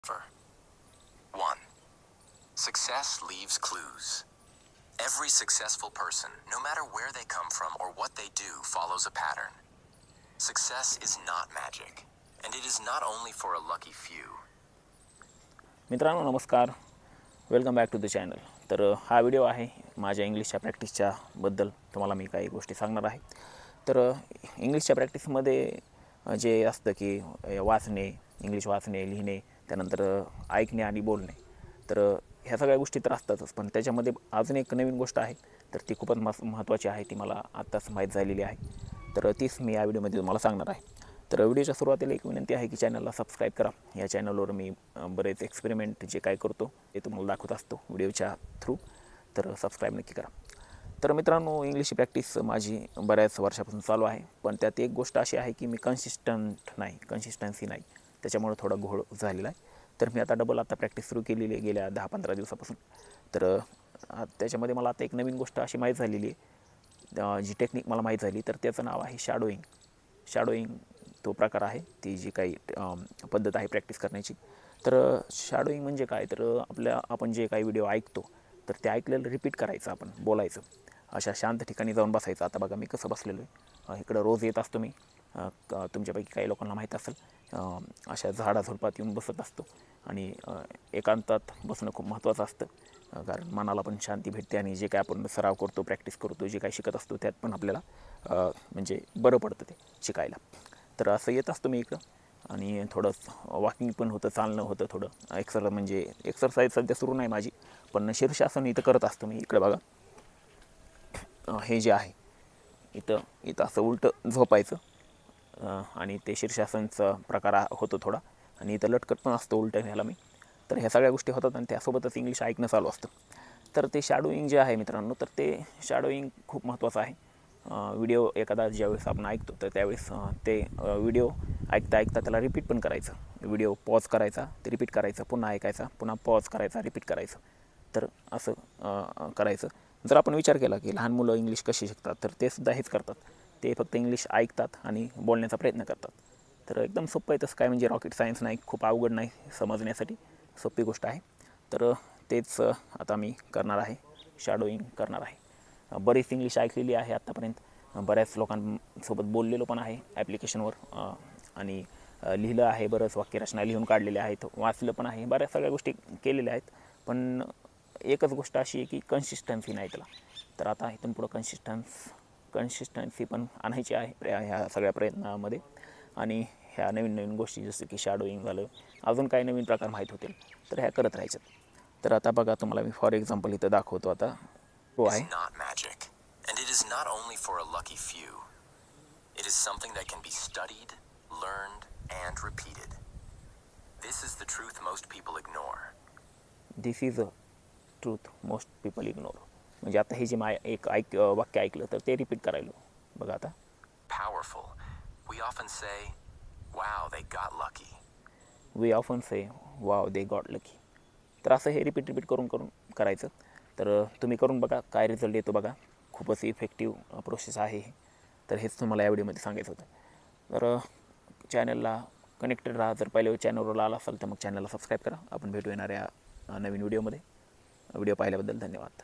1. Success leaves clues. Every successful person, no matter where they come from or what they do, follows a pattern. Success is not magic, and it is not only for a lucky few. मित्रांनो नमस्कार, welcome back to the channel. तर हा video आहे माझ्या इंग्लिशच्या प्रॅक्टिसच्या बद्दल. तुम्हाला मी काही गोष्टी सांगणार आहे. तर इंग्लिशच्या प्रॅक्टिसमध्ये जे असतं की वाचणे, इंग्लिश वाचणे, लिहिणे, त्यानंतर ऐकणे आणि बोलणे, तर ह्या सगळ्या गोष्टी तर असतातच. पण त्याच्यामध्ये अजून एक नवीन गोष्ट आहे, तर ती खूपच महत्त्वाची आहे. ती मला आत्ताच माहीत झालेली आहे, तर तीच मी या व्हिडिओमध्ये तुम्हाला सांगणार आहे. तर व्हिडिओच्या सुरुवातीला एक विनंती आहे की चॅनलला सबस्क्राईब करा. या चॅनलवर मी बरेच एक्सपेरिमेंट जे काय करतो ते तुम्हाला दाखवत असतो व्हिडिओच्या थ्रू, तर सबस्क्राईब नक्की करा. तर मित्रांनो, इंग्लिशची प्रॅक्टिस माझी बऱ्याच वर्षापासून चालू आहे, पण त्यात एक गोष्ट अशी आहे की मी कन्सिस्टन्सी नाही, त्याच्यामुळे थोडा घोळ झालेला आहे. तर मी आता प्रॅक्टिस सुरू केलेली आहे गेल्या 10-15 दिवसापासून. तर त्याच्यामध्ये मला आता एक नवीन गोष्ट अशी माहीत झालेली आहे, जी टेक्निक मला माहीत झाली, तर त्याचं नाव आहे शॅडोईंग तो प्रकार आहे, ती जी काही पद्धत आहे प्रॅक्टिस करण्याची. तर शॅडोईंग म्हणजे काय, तर आपण जे काही व्हिडिओ ऐकतो तर ते ऐकलेलं रिपीट करायचं, आपण बोलायचं, अशा शांत ठिकाणी जाऊन बसायचं. आता बघा मी कसं बसलेलो आहे, इकडं रोज येत असतो मी, तुमच्यापैकी काही लोकांना माहीत असेल, अशा झाडाझुडपात येऊन बसत असतो. आणि एकांतात बसणं खूप महत्त्वाचं असतं, कारण मनाला पण शांती भेटते आणि जे काय आपण सराव करतो, प्रॅक्टिस करतो, जे काही शिकत असतो त्यात पण आपल्याला म्हणजे बरं पडतं ते शिकायला. तर असं येत असतो मी इकडं, आणि थोडं वॉकिंग पण होतं, चालणं होतं, थोडं एक्सरसाइज सध्या सुरू नाही माझी, पण शीर्षासन इथं करत असतो मी. इकडं बघा, हे जे आहे इथं असं उलटं झोपायचं, आणि ते शीर्षासनचा प्रकार होतो थोडा, आणि इथं लटकत पण असतो उलटं ह्याला मी. तर ह्या सगळ्या गोष्टी होतात, आणि त्यासोबतच इंग्लिश ऐकणं चालू असतं. तर ते शॅडोईंग जे आहे मित्रांनो, तर ते शॅडोईंग खूप महत्त्वाचं आहे. व्हिडिओ एखादा ज्यावेळेस आपण ऐकतो तर त्यावेळेस ते व्हिडिओ ऐकता त्याला रिपीट पण करायचं. व्हिडिओ पॉज करायचा, ते रिपीट करायचं, पुन्हा ऐकायचा, पुन्हा पॉज करायचा, रिपीट करायचं. तर असं करायचं. जर आपण विचार केला की लहान मुलं इंग्लिश कशी शिकतात, तर ते सुद्धा हेच करतात. ते फक्त इंग्लिश ऐकतात आणि बोलण्याचा प्रयत्न करतात. तर एकदम सोपं आहे, तसं काय म्हणजे रॉकेट सायन्स नाही, खूप अवघड नाही, समजण्यासाठी सोपी गोष्ट आहे. तर तेच आता मी करणार आहे, शॅडोईंग करणार आहे. बरीच इंग्लिश ऐकलेली आहे आत्तापर्यंत, बऱ्याच लोकांसोबत बोललेलो पण आहे ॲप्लिकेशनवर, आणि लिहिलं आहे, बरंच वाक्यरचना लिहून काढलेल्या आहेत, वाचलं पण आहे, बऱ्याच सगळ्या गोष्टी केलेल्या आहेत. पण एकच गोष्ट अशी आहे की कन्सिस्टन्सी नाही त्याला. तर आता इथून पुढं कन्सिस्टन्सी पण आणायची आहे ह्या सगळ्या प्रयत्नामध्ये. आणि ह्या नवीन गोष्टी जसं की शॅडोईंग झालं, अजून काही नवीन प्रकार माहीत होतील तर ह्या करत राहायच्यात. तर आता बघा, तुम्हाला मी फॉर एक्झाम्पल इथं दाखवतो. आता तो आहे, Not magic, and it is not only for a lucky few. It is something that can be studied, learned, and repeated. This is the truth most people ignore. This is a truth most people ignore. म्हणजे आता हे जे वाक्य ऐकलं तर ते repeat करायलो. बघा आता, Powerful. We often say, wow, they got lucky. We often say wow they got lucky. तर असं हे रिपीट करून करायचं. तर तुम्ही करून बघा, काय रिझल्ट येतो बघा. खूपच इफेक्टिव्ह प्रोसेस आहे हे. तर हेच तुम्हाला या व्हिडिओमध्ये सांगायचं होतं. तर चॅनलला कनेक्टेड राहा. जर पहिले चॅनलवर आला असाल तर मग चॅनलला सबस्क्राईब करा. आपण भेटू येणाऱ्या नवीन व्हिडिओमध्ये. व्हिडिओ पाहिल्याबद्दल धन्यवाद.